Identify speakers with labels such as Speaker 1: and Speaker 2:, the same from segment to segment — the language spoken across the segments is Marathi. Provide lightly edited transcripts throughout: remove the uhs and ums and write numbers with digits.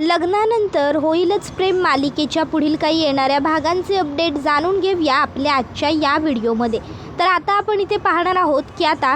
Speaker 1: लग्नानंतर होईलच प्रेम मालिकेच्या पुढील काही येणाऱ्या भागांचे अपडेट जाणून घेऊया आपल्या आजच्या या व्हिडिओमध्ये। तर आता आपण इथे पाहणार आहोत की आता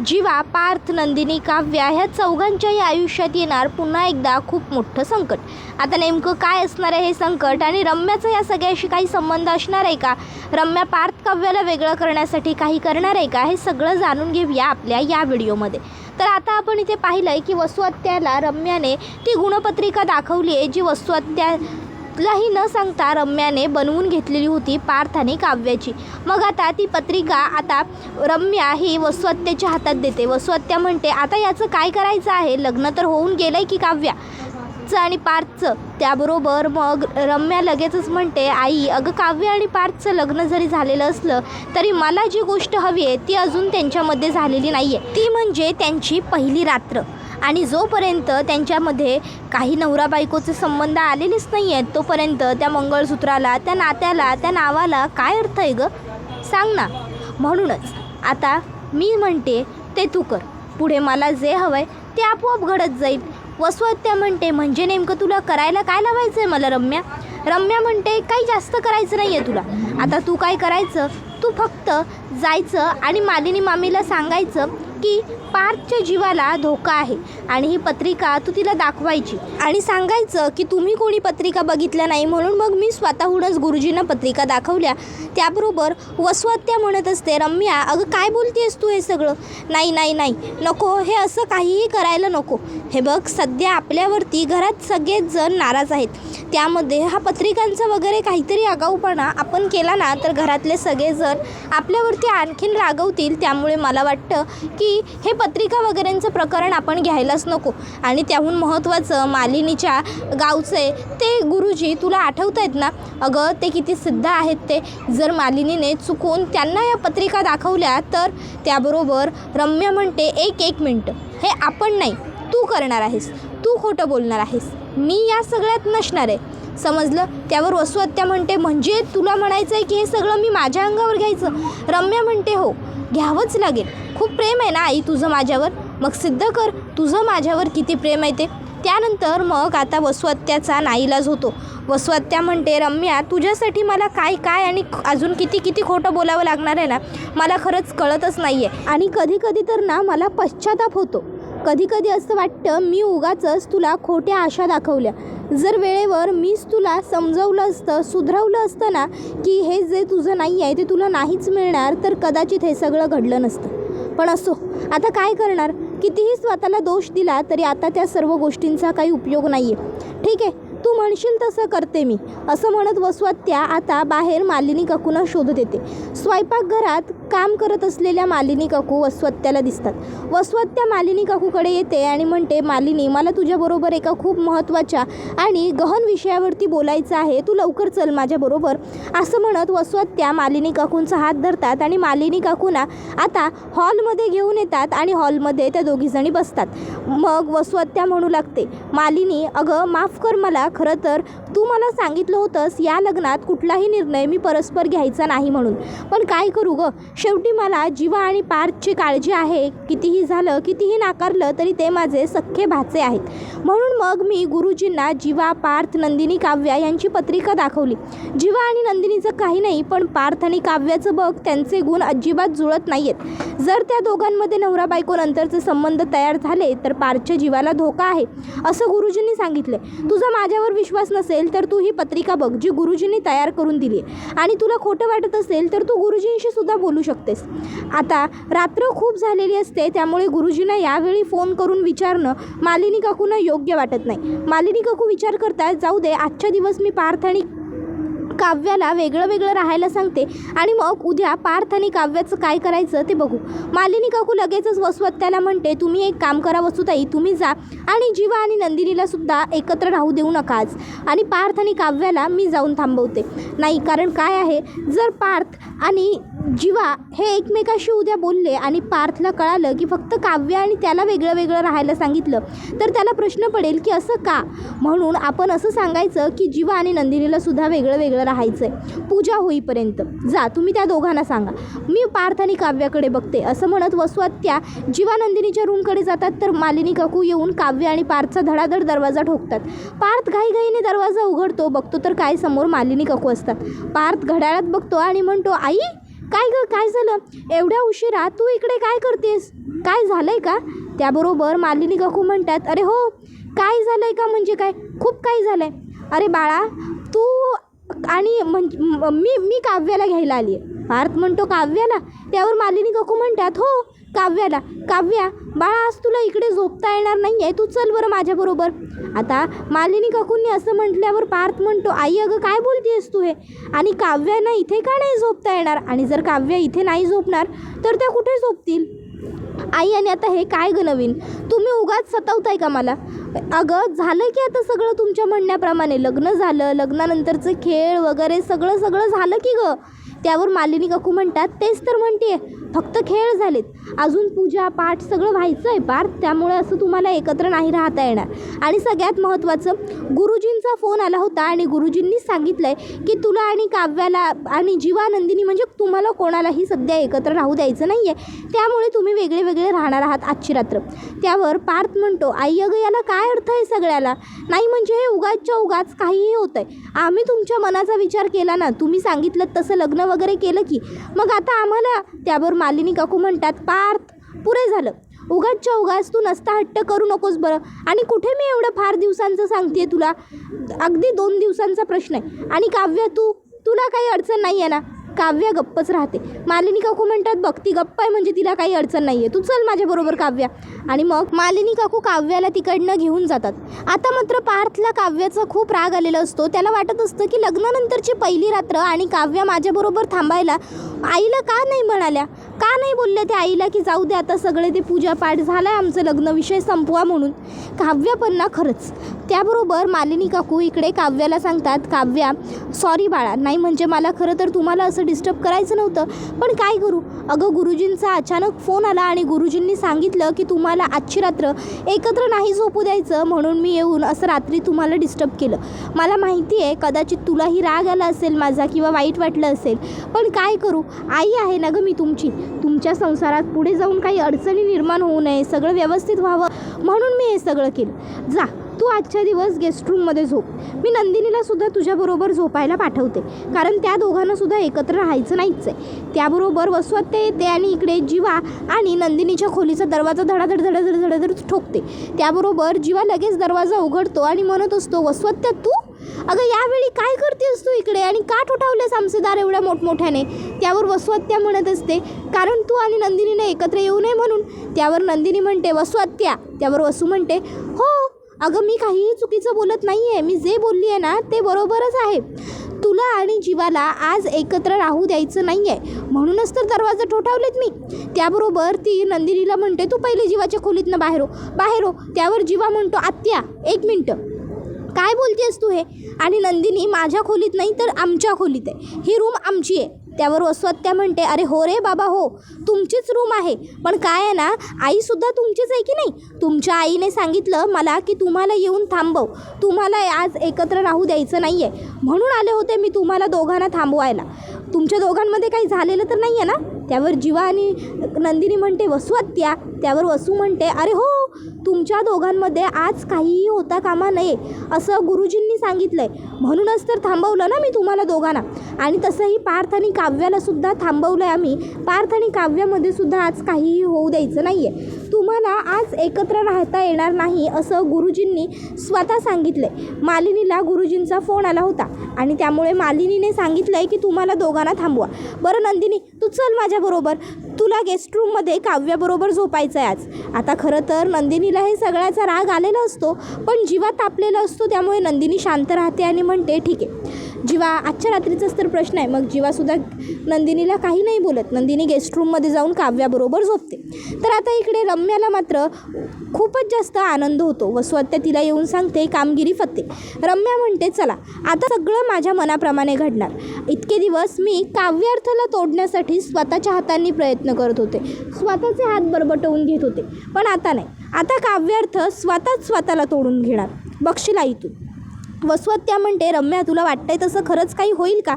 Speaker 1: जीवा, पार्थ, नंदिनी, काव्या ह्या चौघांच्याही आयुष्यात येणार पुन्हा एकदा खूप मोठं संकट। आता नेमकं काय असणार आहे हे संकट आणि रम्याचा या सगळ्याशी काही संबंध असणार आहे का? रम्या पार्थ काव्याला वेगळं करण्यासाठी काही करणार आहे का? हे सगळं जाणून घेऊया आपल्या या व्हिडिओमध्ये। तर आता आपण इथे पाहिलं आहे की वसुहत्याला रम्याने ती गुणपत्रिका दाखवली आहे, जी वसुहत्यालाही न सांगता रम्याने बनवून घेतलेली होती पार्थ आणि काव्याची। मग आता ती पत्रिका आता रम्या ही वसुहत्याच्या हातात देते। वसुहत्या म्हणते आता याचं काय करायचं आहे? लग्न तर होऊन गेलंय की काव्याचं आणि पार्थचं। त्याबरोबर मग रम्या लगेचच म्हणते, आई अगं काव्य आणि पार्थचं लग्न जरी झालेलं असलं तरी मला जी गोष्ट हवी आहे ती अजून त्यांच्यामध्ये झालेली नाही आहे, ती म्हणजे त्यांची पहिली रात्र। आणि जोपर्यंत त्यांच्यामध्ये काही नवरा बायकोचे संबंध आलेलेच नाही आहेत तोपर्यंत त्या मंगळसूत्राला, त्या नात्याला, त्या नावाला काय अर्थ आहे गं? सांग ना। म्हणूनच आता मी म्हणते ते तू कर, पुढे मला जे हवं आहे ते आपोआप घडत जाईल। वसुहत्या म्हणते म्हणजे नेमकं तुला करायला काय लावायचं आहे मला रम्या? रम्या म्हणते काही जास्त करायचं नाही आहे तुला। आता तू काय करायचं, तू फक्त जायचं आणि मालिनी मामीला सांगायचं की पार्थच्या जीवाला धोका आहे आणि ही पत्रिका तू तिला दाखवायची आणि सांगायचं की तुम्ही कोणी पत्रिका बघितल्या नाही म्हणून मग मी स्वतःहूनच गुरुजींना पत्रिका दाखवल्या। त्याबरोबर वसुहत्या म्हणत असते, रम्या अगं काय बोलतेस तू हे सगळं? नाही नाही नाही नको, हे असं काहीही करायला नको। हे बघ सध्या आपल्यावरती घरात सगळेच जण नाराज आहेत, त्यामध्ये हा पत्रिकांचा वगैरे काहीतरी आगाऊपणा आपण केला ना तर घरातले सगळेजण आपल्यावरती आणखीन रागवतील। त्यामुळे मला वाटतं की हे पत्रिका वगैरेंचं प्रकरण आपण घ्यायलाच नको। आणि त्याहून महत्त्वाचं मालिनीच्या गावचे ते गुरुजी तुला आठवत आहेत ना? अगं ते किती सिद्ध आहेत ते। जर मालिनीने चुकून त्यांना या पत्रिका दाखवल्या तर? त्याबरोबर रम्या म्हणते एक मिनटं, हे आपण नाही, तू करणार आहेस, तू खोटं बोलणार आहेस, मी या सगळ्यात नसणार आहे, समजलं? त्यावर वसुहत्या म्हणते म्हणजे तुला म्हणायचं आहे की हे सगळं मी माझ्या अंगावर घ्यायचं? रम्या म्हणते हो घ्यावंच लागेल, खूप प्रेम आहे ना आई तुझं माझ्यावर, मग सिद्ध कर तुझं माझ्यावर किती प्रेम आहे ते। त्यानंतर मग आता वसुहत्याचा नाईलाज होतो। वसुहत्या म्हणते, रम्या तुझ्यासाठी मला काय आणि अजून किती खोटं बोलावं लागणार आहे ना, मला खरंच कळतच नाही आहे। आणि कधी तर ना मला पश्चाताप होतो, कधी असं वाटतं मी उगाचच तुला खोट्या आशा दाखवल्या। जर वेळेवर मीच तुला समजवलं असतं, सुधरवलं असतं ना की हे जे तुझं नाही आहे ते तुला नाहीच मिळणार, तर कदाचित हे सगळं घडलं नसतं। पण असो, आता काय करणार? कितीही स्वतःला दोष दिला तरी आता त्या सर्व गोष्टींचा काही उपयोग नाही आहे। ठीक आहे, तू म्हणशील तसं करते मी, असं म्हणत वसुहत्या आता बाहेर मालिनी काकूंना शोधत येते। स्वयंपाकघरात काम करत असलेल्या मालिनी काकू वसुहत्याला दिसतात। वसुहत्या मालिनी काकूकडे येते आणि म्हणते, मालिनी मला तुझ्याबरोबर एका खूप महत्त्वाच्या आणि गहन विषयावरती बोलायचं आहे, तू लवकर चल माझ्याबरोबर। असं म्हणत वसुहत्या मालिनी काकूंचा हात धरतात आणि मालिनी काकूंना आता हॉलमध्ये घेऊन येतात आणि हॉलमध्ये त्या दोघीजणी बसतात। मग वसुहत्या म्हणू लागते, मालिनी अगं माफ कर मला, खरं तर तू मला सांगितलं होतंस या लग्नात कुठलाही निर्णय मी परस्पर घ्यायचा नाही म्हणून, पण काय करू गं, शेवटी मला जीवा आणि पार्थची काळजी आहे। कितीही झालं, कितीही नाकारलं तरी ते माझे सख्खे भाचे आहेत, म्हणून मग मी गुरुजींना जीवा, पार्थ, नंदिनी, काव्या यांची पत्रिका दाखवली। जीवा आणि नंदिनीचं काही नाही, पण पार्थ आणि काव्याचं बघ, त्यांचे गुण अजिबात जुळत नाही आहेत। जर त्या दोघांमध्ये नवरा बायको नंतरचे संबंध तयार झाले तर पार्थच्या जीवाला धोका आहे, असं गुरुजींनी सांगितले। तुझा माझ्यावर विश्वास नसेल तर तू ही पत्रिका बघ जी गुरुजींनी तयार करून दिली आहे, आणि तुला खोटं वाटत असेल तर तू गुरुजींशी सुद्धा बोलू शकतेस। आता रात्र खूप झालेली असते, त्यामुळे गुरुजींना यावेळी फोन करून विचारणं मालिनी काकूंना योग्य वाटत नाही। मालिनी काकू विचार करतात, जाऊ दे आजच्या दिवस मी पार्थ आणि काव्याला वेगळं राहायला सांगते आणि मग उद्या पार्थ आणि काव्याचं काय करायचं ते बघू। मालिनी काकू लगेचच वसुहत्याला म्हणते, तुम्ही एक काम करा वसुताई, तुम्ही जा आणि जीवा आणि नंदिनीला सुद्धा एकत्र राहू देऊ नका आज, आणि पार्थ आणि काव्याला मी जाऊन थांबवते। नाही, कारण काय आहे, जर पार्थ आणि जीवा हे एकमेकाशी उद्या बोलले आणि पार्थला कळालं की फक्त काव्य आणि त्याला वेगळं वेगळं राहायला सांगितलं तर त्याला प्रश्न पडेल की असं का. म्हणून आपण असं सांगायचं की जीवा आणि नंदिनीला सुद्धा वेगळं वेगळं राहायचं आहे पूजा होईपर्यंत. जा तुम्ही त्या दोघांना सांगा, मी पार्थ आणि काव्याकडे बघते. असं म्हणत वसुआत्या जीवा नंदिनीच्या रूमकडे जातात तर मालिनी काकू येऊन काव्य आणि पार्थचा धडाधड दरवाजा ठोकतात. पार्थ घाईघाईने दरवाजा उघडतो, बघतो तर काय समोर मालिनी काकू असतात. पार्थ घड्याळात बघतो आणि म्हणतो, आई काय गं, काय झालं एवढ्या उशिरा तू इकडे काय करतेस, काय झालं आहे का. त्याबरोबर मालिनी काकू म्हणतात, अरे हो काय झालं आहे का, म्हणजे काय खूप काय झालं आहे. अरे बाळा तू आणि मी काव्याला घ्यायला आली आहे. पार्थ म्हणतो काव्याला. त्यावर मालिनी काकू म्हणतात, हो काव्याला. काव्या बाळा आज तुला इकडे झोपता येणार नाही आहे, तू चल बरं माझ्याबरोबर. आता मालिनी काकूंनी असं म्हटल्यावर पार्थ म्हणतो, आई अगं काय बोलतेस तू हे, आणि काव्यांना इथे का नाही झोपता येणार, आणि जर काव्य इथे नाही झोपणार तर त्या कुठे झोपतील. आई आणि आता हे काय गं नवीन, तुम्ही उगाच सतावताय का मला. अगं झालं की आता सगळं तुमच्या म्हणण्याप्रमाणे, लग्न झालं, लग्नानंतरचं खेळ वगैरे सगळं झालं की गं. त्यावर मालिनी काकू म्हणतात, तेच तर म्हणते फक्त खेळ झालेत, अजून पूजा पाठ सगळं व्हायचं आहे पार्थ, त्यामुळे असं तुम्हाला एकत्र नाही राहता येणार. आणि सगळ्यात महत्त्वाचं गुरुजींचा फोन आला होता आणि गुरुजींनी सांगितलं आहे की तुला आणि काव्याला आणि जीवा नंदिनी म्हणजे तुम्हाला कोणालाही सध्या एकत्र राहू द्यायचं नाही आहे, त्यामुळे तुम्ही वेगळे वेगळे राहणार आहात आजची रात्र. त्यावर पार्थ म्हणतो, आई अगं याला काय अर्थ आहे सगळ्याला, नाही म्हणजे हे उगाचच्या उगाच काहीही होतं आहे. आम्ही तुमच्या मनाचा विचार केला ना, तुम्ही सांगितलं तसं लग्न वगैरे केलं की मग आता आम्हाला. त्यावर मालिनी काकू म्हणतात, पार्थ पुरे झालं, उगाचच्या उगाच तू नसता हट्ट करू नकोस बरं. आणि कुठे मी एवढं फार दिवसांचं सांगते तुला, अगदी 2 दिवसांचा प्रश्न आहे. आणि काव्य तुला काही अडचण नाही आहे ना. काव्या गप्पच राहते. मालिनी काकू म्हणतात, बघ ती गप्प आहे म्हणजे तिला काही अडचण नाही आहे, तू चल माझ्याबरोबर काव्या. आणि मग मालिनी काकू काव्याला तिकडनं घेऊन जातात. आता मात्र पार्थला काव्याचा खूप राग आलेला असतो. त्याला वाटत असतं की लग्नानंतरची पहिली रात्र आणि काव्या माझ्याबरोबर थांबायला आईला का नाही म्हणाल्या, का नाही बोलल्या त्या आईला की जाऊ दे आता सगळे ते पूजापाठ झाला आहे आमचं लग्न, विषय संपवा म्हणून. काव्या पण ना खरंच. त्याबरोबर मालिनी काकू इकडे काव्याला सांगतात, काव्या सॉरी बाळा, नाही म्हणजे मला खरं तर तुम्हाला असं डिस्टर्ब करायचं नव्हतं, पण काय करू, अगं गुरुजींचा अचानक फोन आला आणि गुरुजींनी सांगितलं की तुम्हाला आजची रात्र एकत्र नाही झोपू द्यायचं, म्हणून मी येऊन असं रात्री तुम्हाला डिस्टर्ब केलं. मला माहिती आहे कदाचित तुलाही राग आला असेल माझा किंवा वाईट वाटलं असेल, पण काय करू, आई आहे ना गं मी तुमची. तुमच्या संसारात पुढे जाऊन काही अडचणी निर्माण होऊ नये, सगळं व्यवस्थित व्हावं म्हणून मी हे सगळं केलं. जा तू आजच्या दिवस गेस्ट रूममध्ये झोप. मी नंदिनीलासुद्धा तुझ्याबरोबर झोपायला पाठवते, कारण त्या दोघांनासुद्धा एकत्र राहायचं नाहीच आहे. त्याबरोबर वसुआत्या येते आणि इकडे जीवा आणि नंदिनीच्या खोलीचा दरवाजा धडाधड धडाधड धडाधड ठोकते. त्याबरोबर जीवा लगेच दरवाजा उघडतो आणि म्हणत असतो, वसुआत्या तू अगं यावेळी काय करतेस तू इकडे आणि का ठोठावलेस आमचे दार एवढ्या मोठमोठ्याने. त्यावर वसुआत्या म्हणत असते, कारण तू आणि नंदिनीने एकत्र येऊ नये म्हणून. त्यावर नंदिनी म्हणते, वसुआत्या. त्यावर वसू म्हणते, हो अगं मी काहीही चुकीचं बोलत नाही आहे, मी जे बोलली आहे ना ते बरोबरच आहे. तुला आणि जीवाला आज एकत्र राहू द्यायचं नाही आहे, म्हणूनच तर दरवाजा ठोठावलेत मी. त्याबरोबर ती नंदिनीला म्हणते, तू पहिले जीवाच्या खोलीतनं बाहेर हो. त्यावर जीवा म्हणतो, आत्या 1 मिनटं, काय बोलतेस तू हे. आणि नंदिनी माझ्या खोलीत नाही तर आमच्या खोलीत आहे, ही रूम आमची आहे. त्यावर वसुआत्या म्हणते, अरे हो रे बाबा हो, तुमचीच रूम आहे, पण काय आहे ना आईसुद्धा तुमचीच आहे की नाही. तुमच्या आईने सांगितलं मला की तुम्हाला येऊन थांबव, तुम्हाला आज एकत्र राहू द्यायचं नाही आहे, म्हणून आले होते मी तुम्हाला दोघांना थांबवायला. तुमच्या दोघांमध्ये काही झालेलं तर नाही आहे ना. त्यावर जीवा आणि नंदिनी म्हणते, वसुआत्या. त्यावर वसू म्हणते, अरे हो तुमच्या दोघांमध्ये आज काहीही होता कामा नये असं गुरुजींनी सांगितलं आहे, म्हणूनच तर थांबवलं ना मी तुम्हाला दोघांना. आणि तसंही पार्थ आणि काव्यालासुद्धा थांबवलं आहे आम्ही. पार्थ आणि काव्यामध्ये सुद्धा आज काहीही होऊ द्यायचं नाही आहे, तुम्हाला आज एकत्र राहता येणार नाही असं गुरुजींनी स्वतः सांगितलं आहे. मालिनीला गुरुजींचा फोन आला होता आणि त्यामुळे मालिनीने सांगितलं आहे की तुम्हाला दोघांना थांबवा. बरं नंदिनी तू चल माझ्याबरोबर, तुला गेस्ट रूममध्ये काव्याबरोबर झोपायचं व्हायचं आहे आज. आता खरं तर नंदिनीला हे सगळ्याचा राग आलेला असतो, पण जीवा तापलेला असतो, त्यामुळे नंदिनी शांत राहते आणि म्हणते ठीक आहे. जीवा आजच्या रात्रीचाच तर प्रश्न आहे. मग जीवासुद्धा नंदिनीला काही नाही बोलत. नंदिनी गेस्ट रूममध्ये जाऊन काव्याबरोबर झोपते. तर आता इकडे रम्याला मात्र खूपच जास्त आनंद होतो. वसुहत्या तिला येऊन सांगते कामगिरी फत्ते. रम्या म्हणते चला आता सगळं माझ्या मनाप्रमाणे घडणार. इतके दिवस मी काव्यार्थाला तोडण्यासाठी स्वतःच्या हातांनी प्रयत्न करत होते, स्वतःचे हात बरबटवून घेत होते, पण आता नाही. आता काव्यार्थ स्वतःला तोडून घेणार, बघशील आई तू. वसुहत्या म्हणते रम्या तुला वाटतंय तसं खरंच काही होईल का?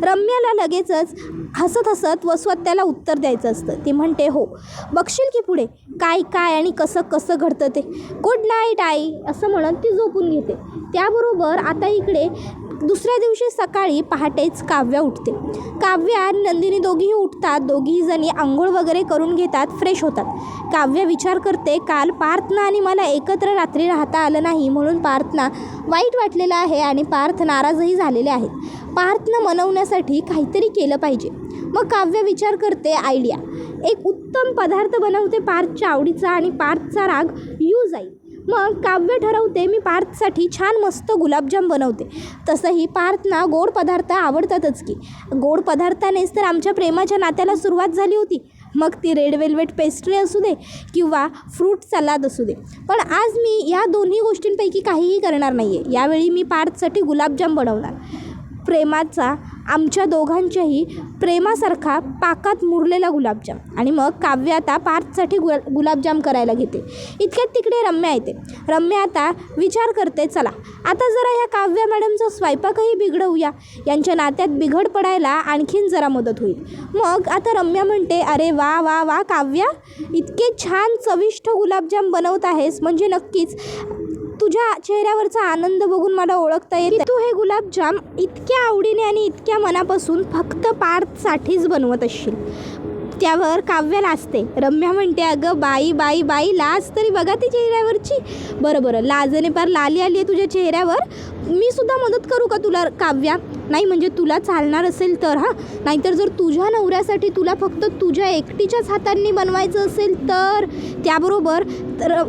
Speaker 1: रम्याला लगेचच हसत हसत वसुहत्याला उत्तर द्यायचं असतं. ती म्हणते हो, बघशील की पुढे काय आणि कसं घडतं ते. गुड नाईट आई असं म्हणत ती झोपून घेते. त्याबरोबर आता इकडे दुसऱ्या दिवशी सकाळी पहाटेच काव्या उठते. काव्या आणि नंदिनी दोघीही उठतात. दोघीही जणी आंघोळ वगैरे करून घेतात, फ्रेश होतात. काव्या विचार करते काल पार्थना आणि मला एकत्र रात्री राहता आलं नाही म्हणून पार्थना वाईट वाटलेलं आहे आणि पार्थ नाराजही झालेले आहेत. पार्थना मनवण्यासाठी काहीतरी केलं पाहिजे. मग काव्या विचार करते आयडिया. एक उत्तम पदार्थ बनवते पार्थच्या आवडीचा आणि पार्थचा राग येऊ जाईल. मग काव्य ठरवते मी पार्थसाठी छान मस्त गुलाबजाम बनवते. तसंही पार्थना गोड पदार्थ आवडतातच की. गोड पदार्थानेच तर आमच्या प्रेमाच्या नात्याला सुरुवात झाली होती. मग ती रेड वेल्वेट पेस्ट्री असू दे किंवा फ्रूट सलाद असू दे. पण आज मी या दोन्ही गोष्टींपैकी काहीही करणार नाही आहे. यावेळी मी पार्थसाठी गुलाबजाम बनवणार. प्रेमाचा, आमच्या दोघांच्याही प्रेमासारखा पाकात मुरलेला गुलाबजाम. आणि मग काव्य आता पार्थसाठी गुलाबजाम करायला घेते. इतक्यात तिकडे रम्या येते. रम्या आता विचार करते चला आता जरा या काव्या मॅडमचा स्वयंपाकही बिघडवूया, यांच्या नात्यात बिघड पडायला आणखीन जरा मदत होईल. मग आता रम्या म्हणते अरे वा वा वा काव्या, इतके छान चविष्ट गुलाबजाम बनवत आहेस म्हणजे नक्कीच तुझ्या चेहऱ्यावरचा आनंद बघून मला ओळखता येते तू हे गुलाबजाम इतक्या आवडीने आणि इतक्या मनापासून फक्त पार्थसाठीच बनवत असशील. त्यावर काव्या लाजते. रम्या म्हणते अगं बाई लाज तरी बघा ती चेहऱ्यावरची. बरं लाजने पार लाली आली आहे तुझ्या चेहऱ्यावर. मी सुद्धा मदत करू का तुला काव्या? नाही म्हणजे तुला चालणार असेल तर हां, नाहीतर जर तुझ्या नवऱ्यासाठी तुला फक्त तुझ्या एकटीच्याच हातांनी बनवायचं असेल तर. त्याबरोबर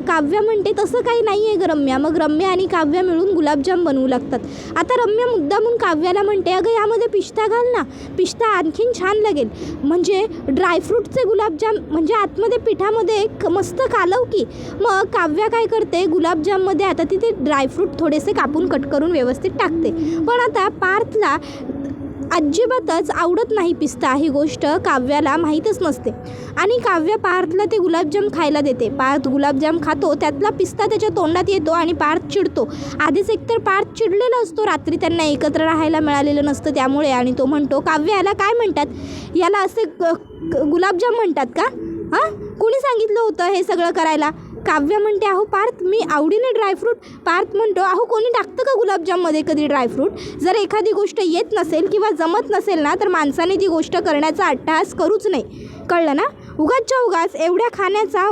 Speaker 1: काव्या म्हणते तसं काही नाही आहे ग रम्या. मग रम्या आणि काव्या मिळून गुलाबजाम बनवू लागतात. आता रम्या मुद्दामून काव्याला म्हणते अगं यामध्ये पिस्ता घाल ना, पिस्ता आणखीन छान लागेल. म्हणजे ड्रायफ्रूटचे गुलाबजाम म्हणजे आतमध्ये पिठामध्ये एक मस्त कालव की. मग काव्या काय करते गुलाबजाममध्ये आता तिथे ड्रायफ्रूट थोडेसे कापून कट करून व्यवस्थित टाकते. पण आता पार्थला अजिबातच आवडत नाही पिस्ता. ही गोष्ट काव्याला माहीतच नसते आणि काव्या पार्थला ते गुलाबजाम खायला देते. पार्थ गुलाबजाम खातो, त्यातला पिस्ता त्याच्या तोंडात येतो आणि पार्थ चिडतो. आधीच एकतर पार्थ चिडलेला असतो, रात्री त्यांना एकत्र राहायला मिळालेलं नसतं त्यामुळे. आणि तो म्हणतो काव्या याला काय म्हणतात, याला असे गुलाबजाम म्हणतात का? हां, कुणी सांगितलं होतं हे सगळं करायला? काव्या म्हणते अहो पार्थ मी आवडीने ड्रायफ्रूट. पार्थ म्हणतो अहो कोणी टाकतं का गुलाबजाममध्ये कधी ड्रायफ्रूट? जर एखादी गोष्ट येत नसेल किंवा जमत नसेल ना तर माणसाने ती गोष्ट करण्याचा अट्टहास करूच नाही, कळलं ना? उगाच एवढ्या खाण्याचा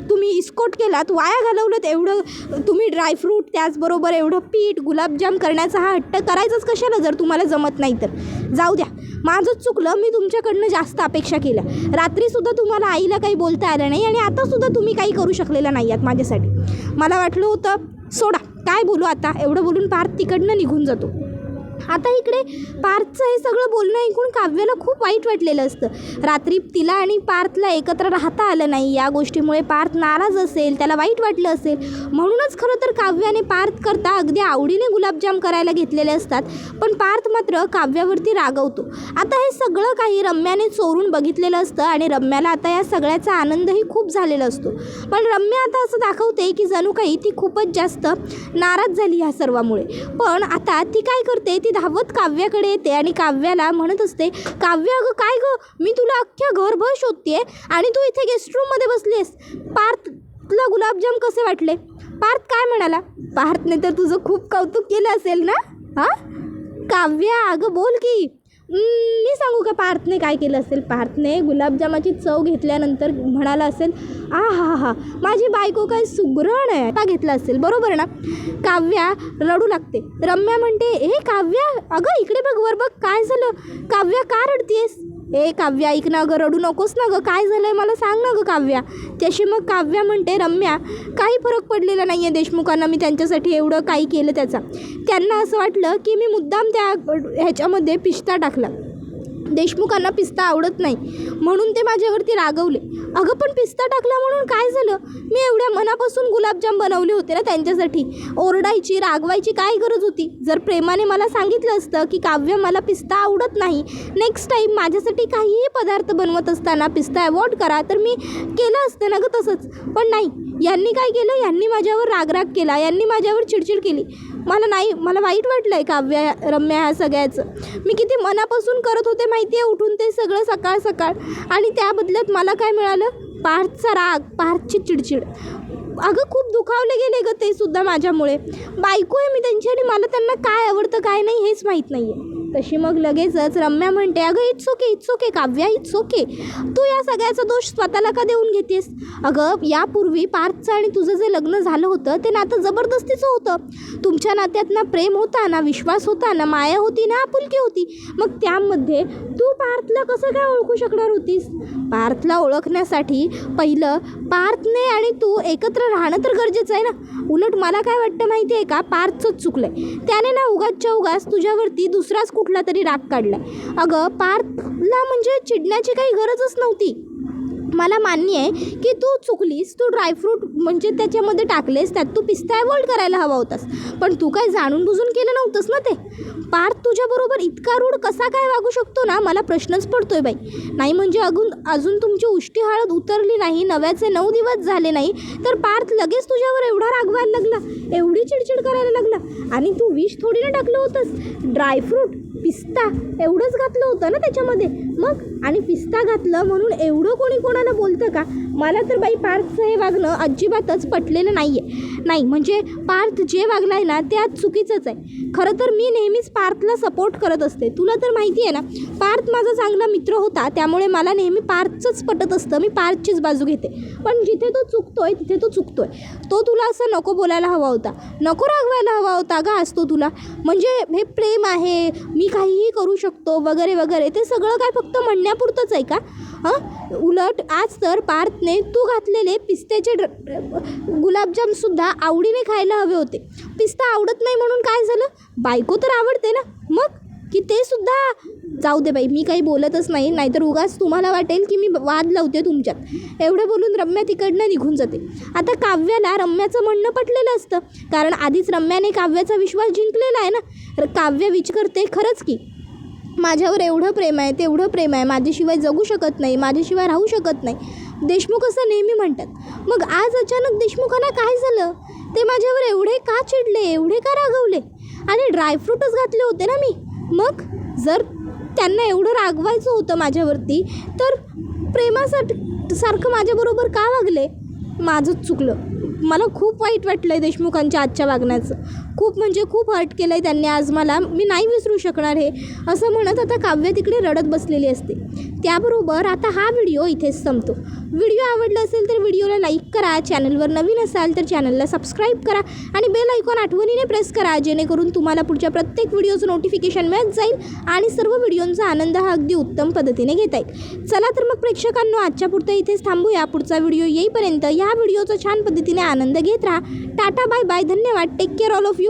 Speaker 1: तुम्ही इस्कोट केलात, वाया घालवलं एवढं तुम्ही ड्रायफ्रूट, त्याचबरोबर एवढं पीठ गुलाबजाम करण्याचा हा हट्ट करायचाच कशाला जर तुम्हाला जमत नाही तर? जाऊ द्या, माझंच चुकलं, मी तुमच्याकडनं जास्त अपेक्षा केल्या. रात्रीसुद्धा तुम्हाला आईला काही बोलता आलं नाही आणि आतासुद्धा तुम्ही काही करू शकलेला नाही आहात माझ्यासाठी. मला वाटलं होतं सोडा, काय बोलू आता. एवढं बोलून पार्थ तिकडनं निघून जातो. आता इकडे पार्थचं हे सगळं बोलणं ऐकून काव्याला खूप वाईट वाटलेलं असतं. रात्री तिला आणि पार्थला एकत्र राहता आलं नाही, या गोष्टीमुळे पार्थ नाराज असेल, त्याला वाईट वाटलं असेल. म्हणूनच खरं तर काव्याने पार्थ करता अगदी आवडीने गुलाबजाम करायला घेतलेले असतात. पण पार्थ मात्र काव्यावरती रागवतो. आता हे सगळं काही रम्याने चोरून बघितलेलं असतं आणि रम्याला आता या सगळ्याचा आनंदही खूप झालेला असतो. पण रम्या आता असं दाखवते की जणू काही ती खूपच जास्त नाराज झाली ह्या सर्वामुळे. पण आता ती काय करते, ती धावत काव्याकडे येते आणि काव्याला म्हणत असते काव्य अगं काय गं, मी तुला अख्ख्या घरभर शोधते आणि तू इथे गेस्ट रूममध्ये बसली आहेस. पार्थला गुलाबजाम कसे वाटले? पार्थ काय म्हणाला? पार्थने तर तुझं खूप कौतुक केलं असेल ना? हां काव्या अगं बोल की. मी सांगू का पार्थने काय केलं असेल? पार्थने गुलाबजामाची चव घेतल्यानंतर म्हणाला असेल हा माझी बायको काय सुगरण आहे, का घेतला असेल, बरोबर ना? काव्या रडू लागते. रम्या म्हणते काव्या अगं इकडे बघ, वर बघ, काय झालं? काव्या का रडतीयस? ए काव्या ऐक ना गं, रडू नकोस ना गं, काय झालं आहे मला सांग ना गं काव्या. त्याशी मग काव्या म्हणते रम्या काही फरक पडलेला नाही आहे देशमुखांना, मी त्यांच्यासाठी एवढं काही केलं त्याचा. त्यांना असं वाटलं की मी मुद्दाम त्या ह्याच्यामध्ये पिस्ता टाकला. देशमुखांना पिस्ता आवडत नाही म्हणून ते माझ्यावरती रागवले. अगं पण पिस्ता टाकला म्हणून काय झालं, मी एवढ्या मनापासून गुलाबजाम बनवले होते ना त्यांच्यासाठी. ओरडायची रागवायची काय गरज होती. जर प्रेमाने मला सांगितलं असतं की काव्य मला पिस्ता आवडत नाही, नेक्स्ट टाईम माझ्यासाठी काहीही पदार्थ बनवत असताना पिस्ता अवॉइड करा, तर मी केलं असतं ना गं तसंच. पण नाही, यांनी काय केलं, यांनी माझ्यावर रागराग केला, यांनी माझ्यावर चिडचिड केली. मला वाईट वाटलं आहे काव्या रम्या ह्या सगळ्याचं. मी किती मनापासून करत होते माहिती आहे उठून ते सगळं सकाळ सकाळ, आणि त्या बदल्यात मला काय मिळालं, पार्थचा राग, पार्थची चिडचिड. अगं खूप दुखावले गेले गं ते सुद्धा माझ्यामुळे. बायको आहे मी त्यांची आणि मला त्यांना काय आवडतं काय नाही हेच माहीत नाही आहे. तशी मग लगेचच रम्या म्हणते अगं it's okay Kavya, it's okay. तू या सगळ्याचा दोष स्वतःला का देऊन घेतेस. अगं यापूर्वी पार्थचं आणि तुझं जे लग्न झालं होतं ते नातं जबरदस्तीचं होतं. तुमच्या नात्यात ना प्रेम होता, ना विश्वास होता, ना माया होती, ना आपुलकी होती. मग त्यामध्ये तू पार्थला कसं काय ओळखू शकणार होतीस. पार्थला ओळखण्यासाठी पहिलं पार्थने आणि तू एकत्र राहणं तर गरजेचं आहे ना. उलट मला काय वाटतं माहिती आहे का, पार्थचंच चुकलं आहे. त्याने ना उगाचच्या उगाच तुझ्यावरती दुसराच कुठला तरी राग काढला आहे. अगं पार्थला म्हणजे चिडण्याची काही गरजच नव्हती. मला मान्य आहे की तू चुकलीस, तू ड्रायफ्रूट म्हणजे त्याच्यामध्ये टाकलेस, त्यात तू पिस्ता अवॉइड करायला हवा होतास. पण तू काय जाणून बुजून केलं नव्हतंस ना ते. पार्थ तुझ्याबरोबर इतका रूढ कसा काय वागू शकतो ना, मला प्रश्नच पडतोय बाई. नाही म्हणजे अजून तुमची उष्टी हळद उतरली नाही, नव्याचे 9 दिवस झाले नाही, तर पार्थ लगेच तुझ्यावर एवढा रागवायला लागला, एवढी चिडचिड करायला लागला. आणि तू विष थोडी ना टाकलं होतंस, ड्रायफ्रूट पिस्ता एवढंच घातलं होतं ना त्याच्यामध्ये. मग आणि पिस्ता घातलं म्हणून एवढं कोणी कोणाला बोलतं का. मला तर बाई पार्थचं हे वागणं अजिबातच पटलेलं नाही आहे. नाही म्हणजे पार्थ जे वागलं आहे ना ते आज चुकीचंच आहे. खरं तर मी नेहमीच पार्थला सपोर्ट करत असते. तुला तर माहिती आहे ना, पार्थ माझा चांगला मित्र होता, त्यामुळे मला नेहमी पार्थचंच पटत असतं. मी पार्थचीच बाजू घेते. पण जिथे तो चुकतोय तिथे तो चुकतोय. तो तुला असं नको बोलायला हवा होता, नको रागवायला हवा होता का आज तो तुला. म्हणजे हे प्रेम आहे, मी काहीही करू शकतो वगैरे वगैरे, ते सगळं काय फक्त म्हणण्यापुरतंच आहे का. उलट आज तर पार्थने तू घातलेले पिस्त्याचे गुलाबजामसुद्धा आवडीने खायला हवे होते. पिस्ता आवडत नाही म्हणून काय झालं, बायको तर आवडते ना. मग की ते सुद्धा जाऊ दे बाई, मी काही बोलतच नाही, नाहीतर उगाच तुम्हाला वाटेल की मी वाद लावते तुमच्यात. एवढं बोलून रम्या तिकडनं निघून जाते. आता काव्याला रम्याचं म्हणणं पटलेलं असतं, कारण आधीच रम्याने काव्याचा विश्वास जिंकलेला आहे ना. काव्य करते खरंच की माझ्यावर एवढं प्रेम आहे, तेवढं प्रेम आहे, माझ्याशिवाय जगू शकत नाही, माझ्याशिवाय राहू शकत नाही. देशमुख असं नेहमी म्हणतात. मग आज अचानक देशमुखांना काय झालं, ते माझ्यावर एवढे का चिडले, एवढे का रागवले. आणि ड्रायफ्रूटच घातले होते ना मी. मग जर त्यांना एवढं रागवायचं होतं माझ्यावरती, तर प्रेमासाठी सारखं माझ्याबरोबर का वागले. माझंच चुकलं. मला खूप वाईट वाटलं आहे देशमुखांच्या आजच्या वागण्याचं. खूप म्हणजे खूप हर्ट केलं आहे त्यांनी आज मला. मी नाही विसरू शकणार हे, असं म्हणत आता काव्य तिकडे रडत बसलेली असते. त्याबरोबर आता हा व्हिडिओ इथेच संपतो. व्हिडिओ आवडला असेल तर व्हिडिओला लाईक करा, चॅनलवर नवीन असाल तर चॅनलला सबस्क्राईब करा आणि बेल आयकॉन आठवणीने प्रेस करा, जेणेकरून तुम्हाला पुढच्या प्रत्येक व्हिडिओचं नोटिफिकेशन मिळत जाईल आणि सर्व व्हिडिओंचा आनंद हा अगदी उत्तम पद्धतीने घेता येईल. चला तर मग प्रेक्षकांनो, आजच्या पुरतं इथेच थांबूया. पुढचा व्हिडिओ येईपर्यंत या व्हिडिओचा छान पद्धतीने आनंद घेत राहा. टाटा, बाय बाय, धन्यवाद, take care all of you.